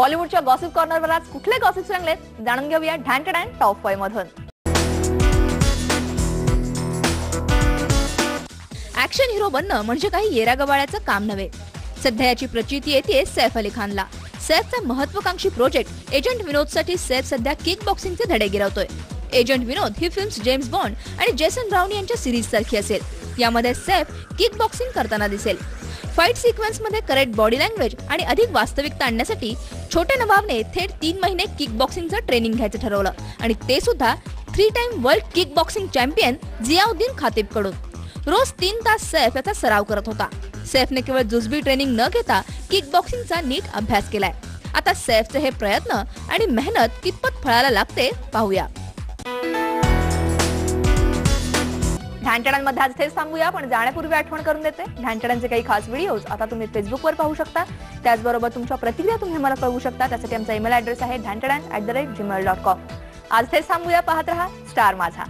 बॉलिवूडच्या gossip कॉर्नरवर आज कुठले gossips रंगलेत जाणून घेऊया ढॅन टॉप 5 मधून। ऍक्शन हिरो बनणं म्हणजे काही येरागवाळ्याचं काम नव्हे। सध्या याची प्रचिती येते सैफ अली खानला। सैफचा महत्त्वाकांक्षी प्रोजेक्ट एजंट विनोदसाठी सैफ सध्या किक बॉक्सिंगचे धडे गिरवतोय। एजंट विनोद ही फिल्म्स जेम्स बॉन्ड आणि जेसन ब्राउन यांच्या सिरीज सारखी असेल। यामध्ये सैफ किक बॉक्सिंग करताना दिसेल। फाइट सिक्वेन्स मध्ये करेक्ट बॉडी लँग्वेज आणि अधिक वास्तविकता आणण्यासाठी छोटे नवाबने थेट 3 महिने किक बॉक्सिंगचं ट्रेनिंग घ्यायचं ठरवलं आणि ते सुद्धा 3 time world kick boxing champion Ziauddin Khatib कडून। रोज 3 तास सैफ याचा सराव करत होता। सैफने केवळ जुजबी ट्रेनिंग न घेता किक बॉक्सिंगचा नीट अभ्यास केलाय। आता सैफचे हे प्रयत्न आणि मेहनत कितपत फळाला लागते पाहूया। ढॅनटडांमध्ये आज थेट थांबूया, पण जाण्यापूर्वी आठवण करून देते ढॅनटडांचे काही खास व्हिडिओज आता तुम्ही फेसबुकवर पाहू शकता। त्याचबरोबर तुमच्या प्रतिक्रिया तुम्ही मला कळवू शकता। त्यासाठी आमचा ईमेल ॲड्रेस आहे dhantadan@gmail.com। आज थेट थांबूया, पाहत रहा स्टार माझा।